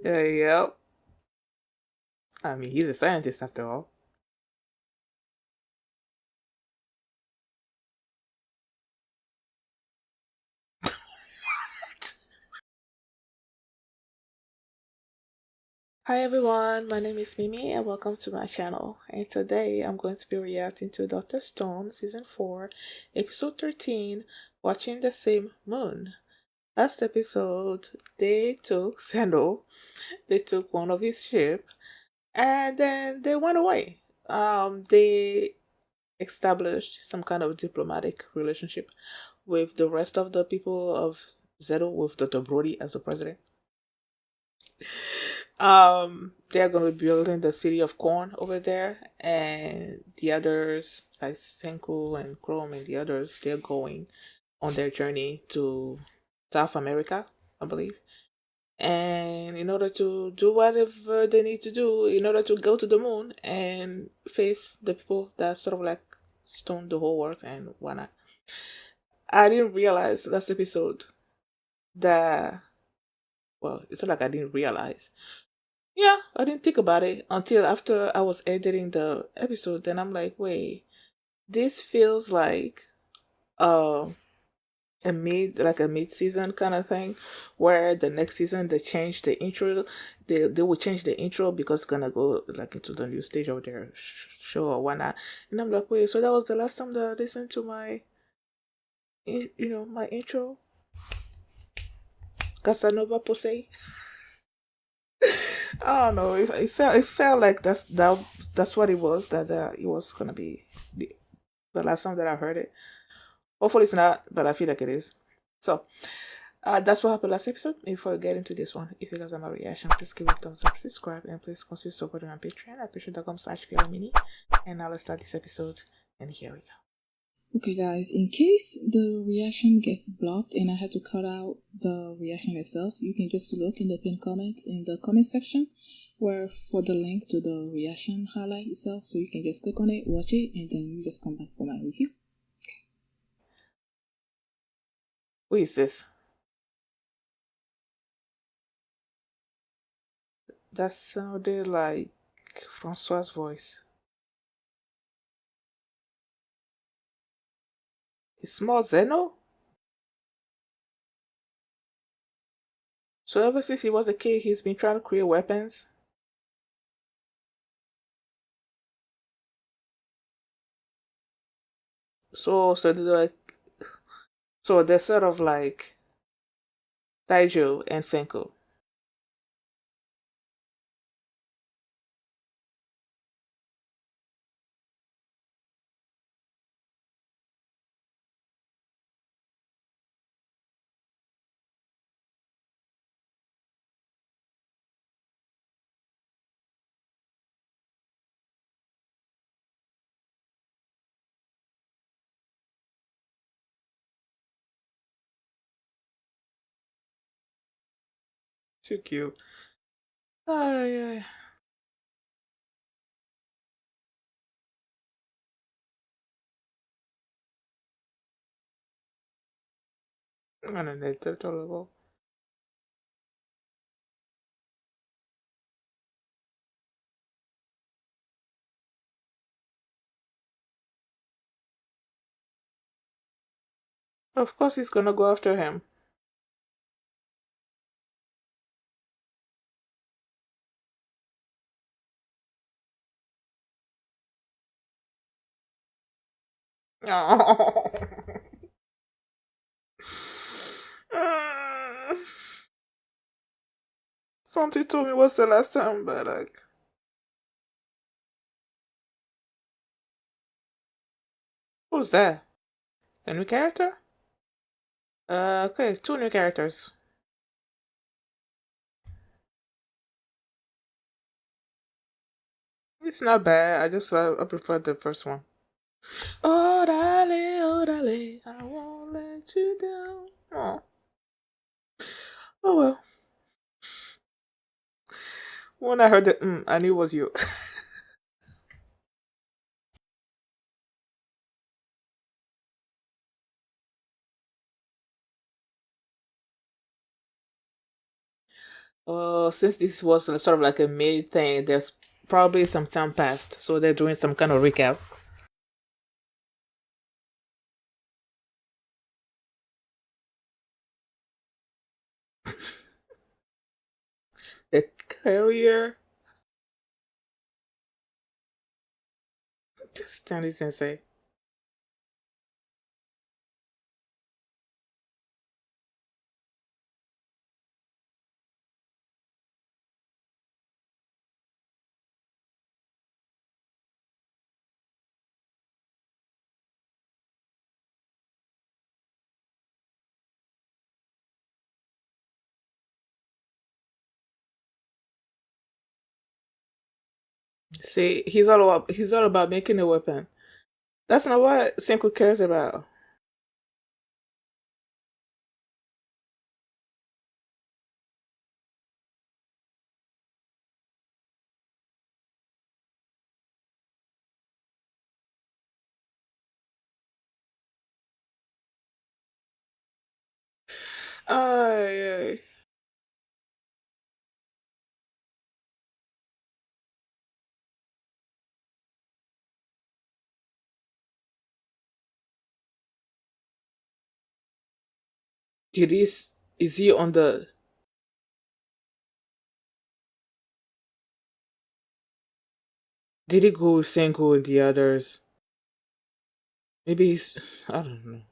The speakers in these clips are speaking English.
Yep. I mean, he's a scientist after all. Hi everyone, my name is Mimi and welcome to my channel. And today I'm going to be reacting to Doctor Stone Season 4, Episode 13, Watching the Same Moon. Last episode, they took Zeno, they took one of his ship, and then they went away. They established some kind of diplomatic relationship with the rest of the people of Zeno, with Dr. Brody as the president. They're gonna be building the city of corn over there, and the others, like Senku and Chrome and the others, they're going on their journey to South America, I believe. And in order to do whatever they need to do, in order to go to the moon and face the people that sort of like stone the whole world and whatnot. I didn't realize last episode that, well, it's not like I didn't realize. Yeah, I didn't think about it until after I was editing the episode. Then I'm like, wait, this feels like uh, a mid season kind of thing, where the next season they change the intro. They will change the intro because it's gonna go like into the new stage of their show or whatnot. And I'm like, wait, so that was the last time that I listened to my, my intro, Casanova Posey. I don't know. It felt like that's what it was. That it was gonna be the last time that I heard it. Hopefully it's not, but I feel like it is. So that's what happened last episode. Before we get into this one, if you guys have my reaction, please give it a thumbs up, subscribe, and please consider supporting on Patreon at patreon.com/mini. And now let's start this episode. And here we go. Okay guys, in case the reaction gets blocked and I had to cut out the reaction itself, you can just look in the pinned comment in the comment section where for the link to the reaction highlight itself, so you can just click on it, watch it, and then you just come back for my review. Who is this? That sounded like Francois's voice. Is small Zeno? So ever since he was a kid, he's been trying to create weapons. So they're like, so they're sort of like Taijo and Senko. Too cute. Ay, ay. On an intellectual level. Of course he's gonna go after him. Oh. Something told me what's the last time, but like, who's that? A new character? Okay, two new characters. It's not bad. I prefer the first one. Oh, dale, I won't let you down. Oh, oh well. When I heard the I knew it was you. Since this was sort of like a mid thing, there's probably some time passed, so they're doing some kind of recap. The career, Stanley Sensei. See, he's all about making a weapon. That's not what Senku cares about. Yeah. Did this is he on the did he go with Senku and the others? Maybe he's I don't know.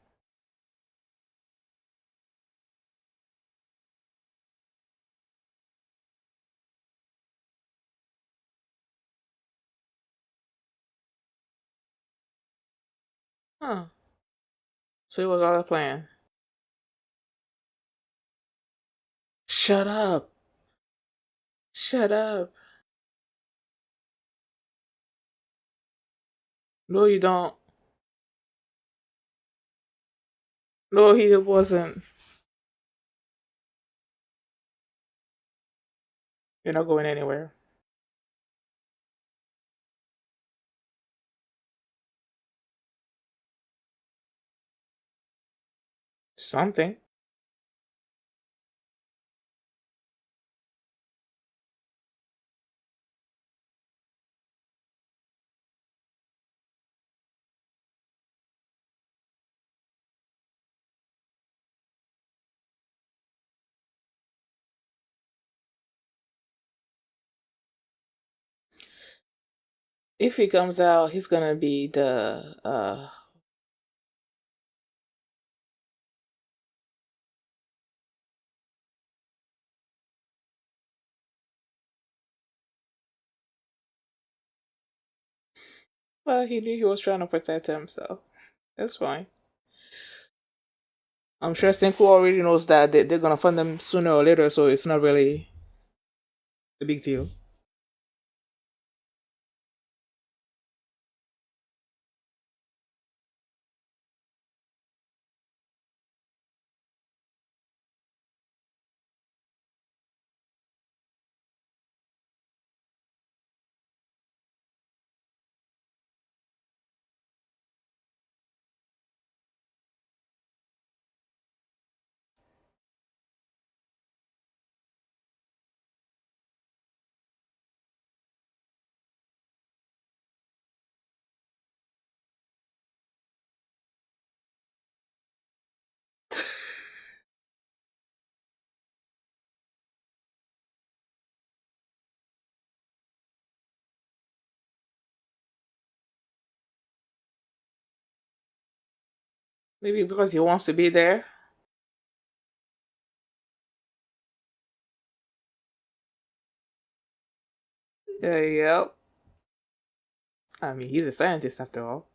Huh. So it was all a plan. Shut up. Shut up. No, you don't. No, he wasn't. You're not going anywhere. Something. If he comes out, he's gonna be the well, he knew he was trying to protect him, so that's fine. I'm sure Senku already knows that they're gonna find them sooner or later, so it's not really a big deal. Maybe because he wants to be there. Yep. I mean, he's a scientist after all.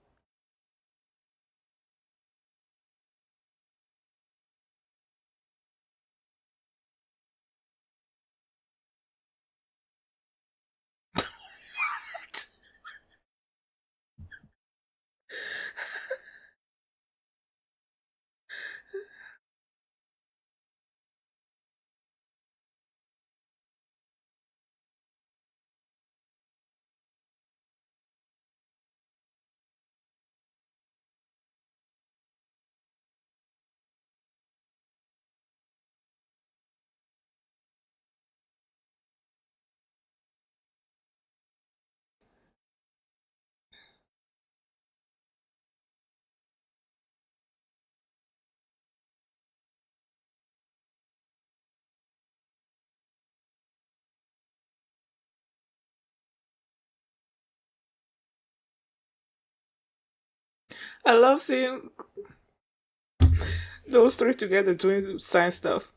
I love seeing those three together doing science stuff.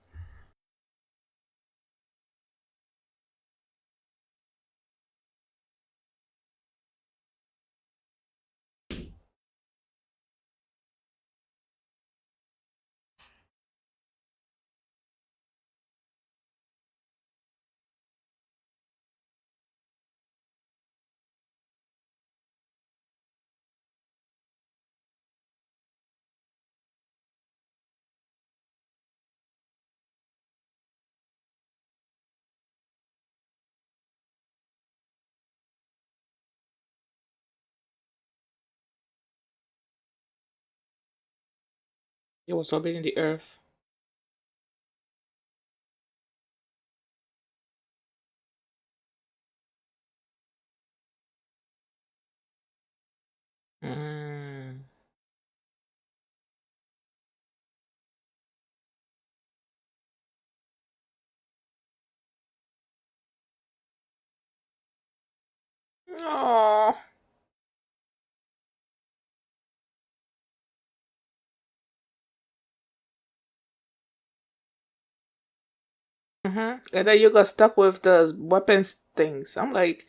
It was orbiting the Earth. Mm. Oh. And then you got stuck with the weapons things. I'm like,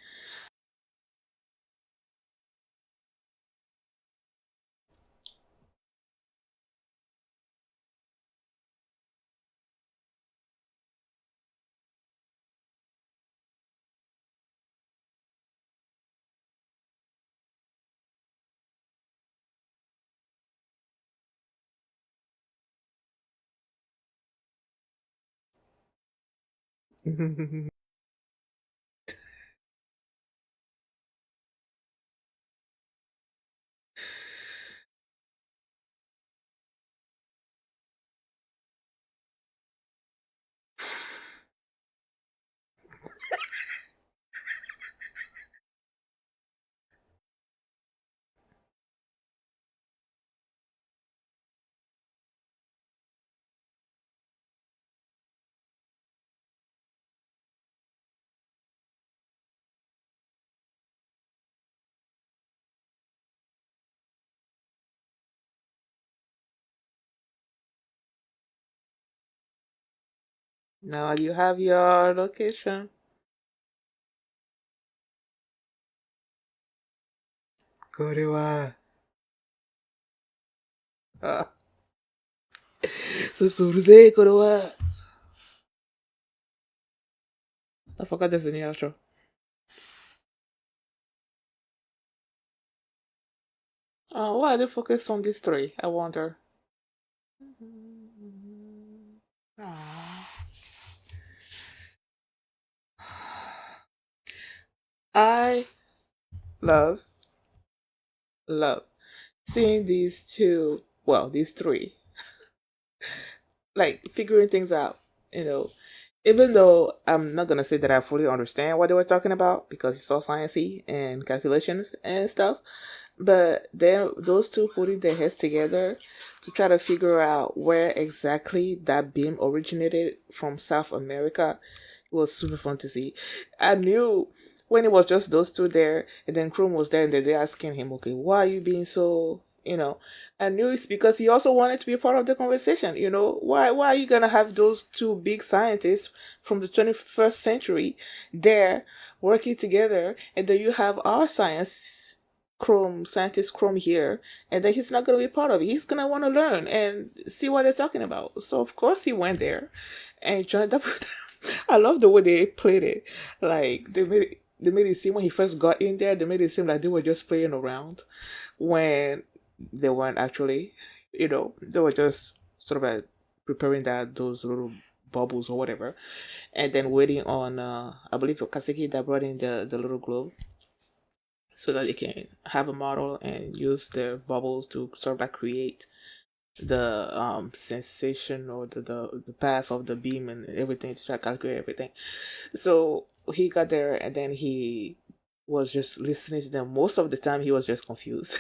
now you have your location. Korewa. Ah, Susuruze Korewa. I forgot there's a new outro. Oh, why they focus on these three? I wonder. Aw. I love, love seeing these two, well, these three, like figuring things out, you know. Even though I'm not gonna say that I fully understand what they were talking about because it's all sciencey and calculations and stuff, but then those two putting their heads together to try to figure out where exactly that beam originated from South America was super fun to see. I knew when it was just those two there, and then Chrome was there, and then they asking him, "Okay, why are you being so?" I knew it's because he also wanted to be a part of the conversation. Why are you gonna have those two big scientists from the 21st century there working together, and then you have our scientist Chrome here, and then he's not gonna be part of it. He's gonna want to learn and see what they're talking about. So of course he went there and joined up with them. I love the way they played it. Like they made it seem when he first got in there, they made it seem like they were just playing around when they weren't actually. They were just sort of like preparing those little bubbles or whatever, and then waiting on I believe Kaseki that brought in the little globe so that they can have a model and use their bubbles to sort of like create the sensation or the path of the beam and everything to try to calculate everything. So he got there and then he was just listening to them. Most of the time he was just confused.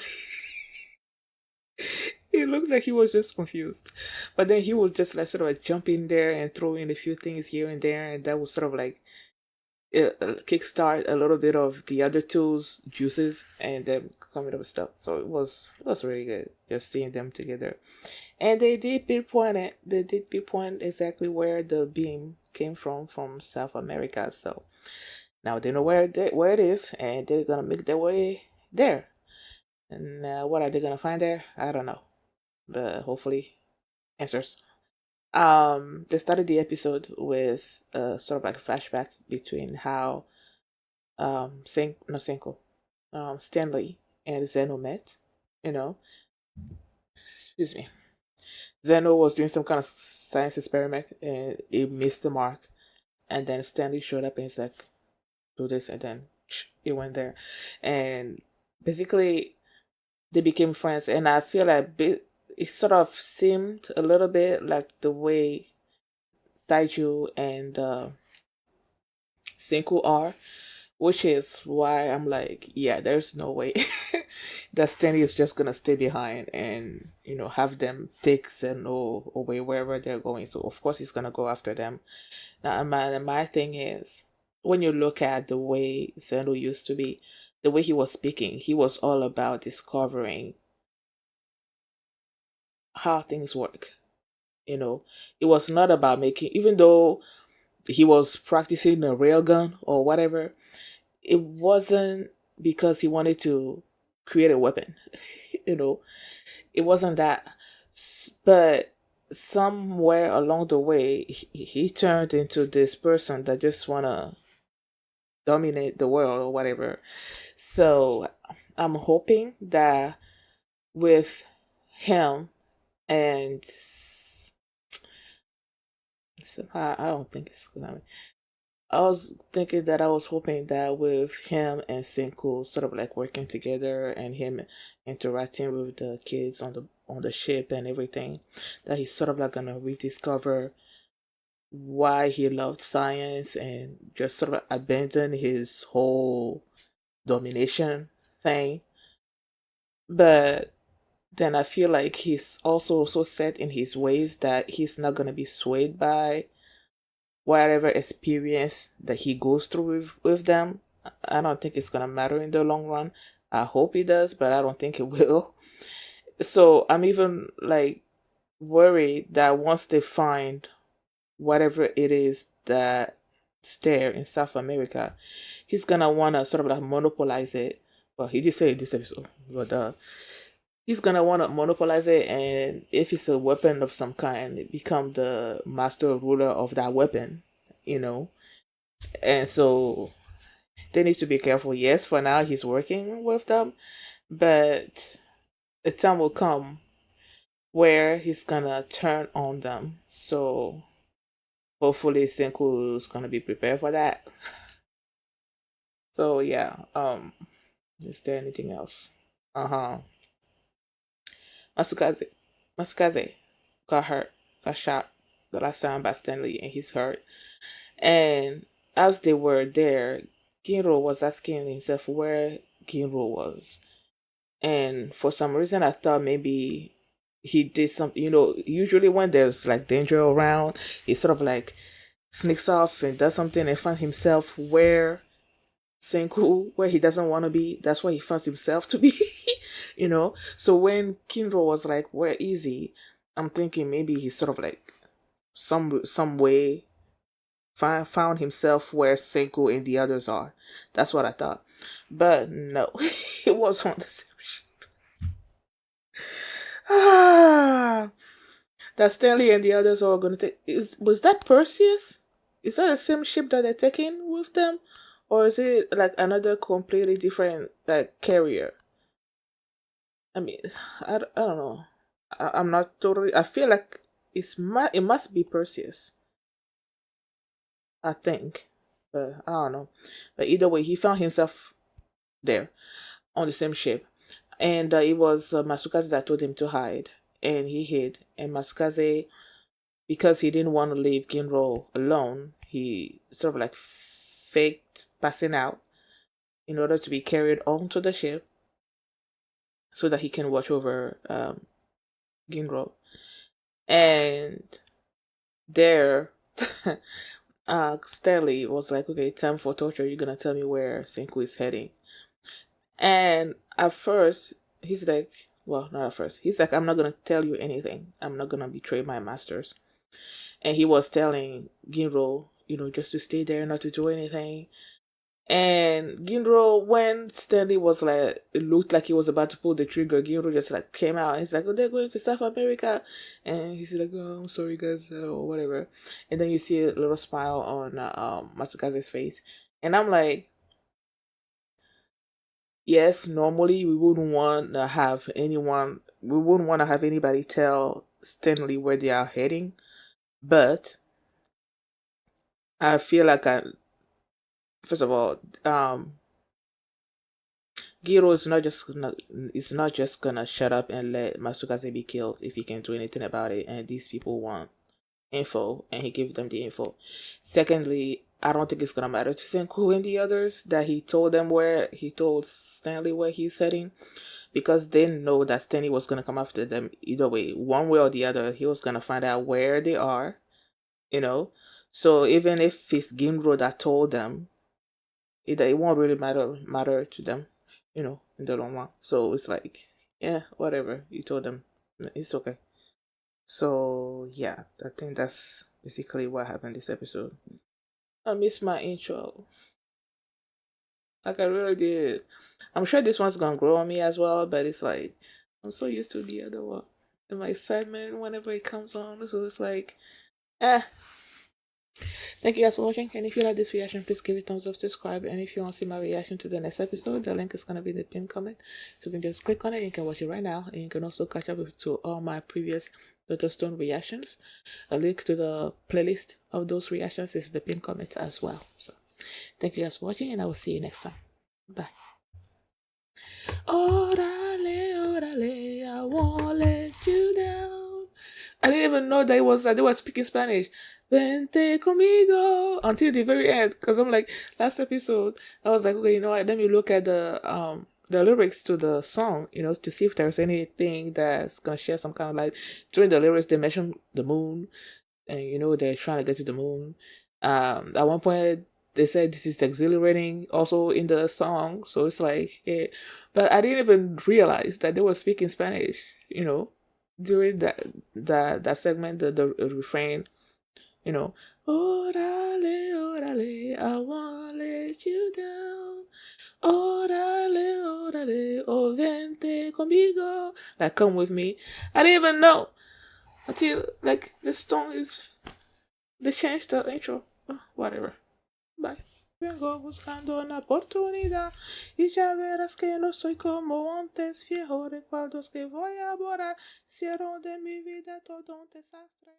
He looked like he was just confused. But then he would just like sort of like jump in there and throw in a few things here and there, and that was sort of like kickstart a little bit of the other two's juices, and then coming up with stuff. So it was really good just seeing them together. And they did pinpoint it. They did pinpoint exactly where the beam came from South America. So now they know where it is, and they're gonna make their way there. And what are they gonna find there? I don't know, but hopefully answers. They started the episode with sort of like a flashback between how Stanley and Zeno met. You know, excuse me. Zeno was doing some kind of science experiment and it missed the mark. And then Stanley showed up and he's like, do this, and then it went there. And basically, they became friends. And I feel like it sort of seemed a little bit like the way Taiju and Senku are, which is why I'm like, yeah, there's no way that Stanley is just gonna stay behind and have them take Zeno away wherever they're going. So of course he's gonna go after them. Now my thing is, when you look at the way Zeno used to be, the way he was speaking, he was all about discovering how things work. It was not about making, even though he was practicing a railgun or whatever, it wasn't because he wanted to create a weapon. you know, it wasn't that. But somewhere along the way, he turned into this person that just wanna dominate the world or whatever. So I'm hoping that with him and I don't think it's gonna. I was thinking that I was hoping that with him and Senku sort of like working together and him interacting with the kids on the ship and everything, that he's sort of like gonna rediscover why he loved science and just sort of abandon his whole domination thing. But then I feel like he's also so set in his ways that he's not gonna be swayed by whatever experience that he goes through with them. I don't think it's gonna matter in the long run. I hope it does, but I don't think it will. So I'm even like worried that once they find whatever it is that's there in South America, he's gonna wanna sort of like monopolize it. Well, he did say it this episode, but he's gonna wanna monopolize it, and if it's a weapon of some kind, become the master ruler of that weapon, you know. And so they need to be careful. Yes, for now he's working with them, but a time will come where he's gonna turn on them. So hopefully Senku is gonna be prepared for that. So yeah, is there anything else? Uh-huh. Matsukaze. Matsukaze got hurt, got shot the last time by Stanley, and he's hurt. And as they were there, Ginro was asking himself where Ginro was. And for some reason, I thought maybe he did something. Usually when there's like danger around, he sort of like sneaks off and does something and finds himself where Senku, where he doesn't want to be. That's where he finds himself to be. So when Kinro was like, "Where is he?" I'm thinking maybe he's sort of like some way found himself where Senku and the others are. That's what I thought. But no, it was on the same ship. That Stanley and the others are going to take. Was that Perseus? Is that the same ship that they're taking with them? Or is it like another completely different like carrier? I mean, I don't know. I'm not totally. I feel like it must be Perseus. I think, but I don't know. But either way, he found himself there on the same ship, and it was Matsukaze that told him to hide, and he hid. And Matsukaze, because he didn't want to leave Ginro alone, he sort of like faked passing out in order to be carried onto the ship so that he can watch over Ginro. And there, Stanley was like, "Okay, time for torture. You're gonna tell me where Senku is heading." And at first, he's like, well, not at first. He's like, I'm not going to tell you anything. I'm not going to betray my masters. And he was telling Ginro, just to stay there, not to do anything. And Ginro, when Stanley was like, it looked like he was about to pull the trigger, Ginro just like came out and he's like, oh, they're going to South America. And he's like, oh, I'm sorry, guys, or whatever. And then you see a little smile on Matsukaze's face. And I'm like, yes, normally we wouldn't want to have anybody tell Stanley where they are heading. But I feel like first of all, Giro is not just gonna shut up and let Matsukaze be killed if he can't do anything about it, and these people want info, and he gives them the info. Secondly, I don't think it's gonna matter to Senku and the others that he told Stanley where he's heading, because they know that Stanley was gonna come after them either way, one way or the other. He was gonna find out where they are, you know. So even if it's Ginro that told them, it won't really matter to them, in the long run. So it's like, yeah, whatever you told them, it's okay. So yeah, I think that's basically what happened this episode. I miss my intro, like I really did. I'm sure this one's gonna grow on me as well, but it's like I'm so used to the other one and my excitement whenever it comes on. So it's like, eh. Thank you guys for watching, and if you like this reaction, please give it a thumbs up, subscribe, and if you want to see my reaction to the next episode, the link is going to be in the pinned comment, so you can just click on it. You can watch it right now, and you can also catch up to all my previous Dr. Stone reactions. A link to the playlist of those reactions is in the pinned comment as well. So thank you guys for watching, and I will see you next time. Bye. Orale, orale, I won't let you down. I didn't even know they were speaking Spanish. Vente conmigo until the very end, because I'm like, last episode I was like, okay, you know what? Let me look at the lyrics to the song, to see if there's anything that's gonna share some kind of light. During the lyrics, they mention the moon, and they're trying to get to the moon. At one point they said this is exhilarating, also in the song. So it's like, yeah, but I didn't even realize that they were speaking Spanish. During that segment, the refrain, orale, orale, I won't let you down. Orale, orale, oh vente conmigo. Like, come with me. I didn't even know until, like, this song is, they changed the intro. Whatever. Bye. Vengo buscando una oportunidad y ya verás que no soy como antes, viejo recuerdos que voy a borrar, hicieron de mi vida todo un desastre.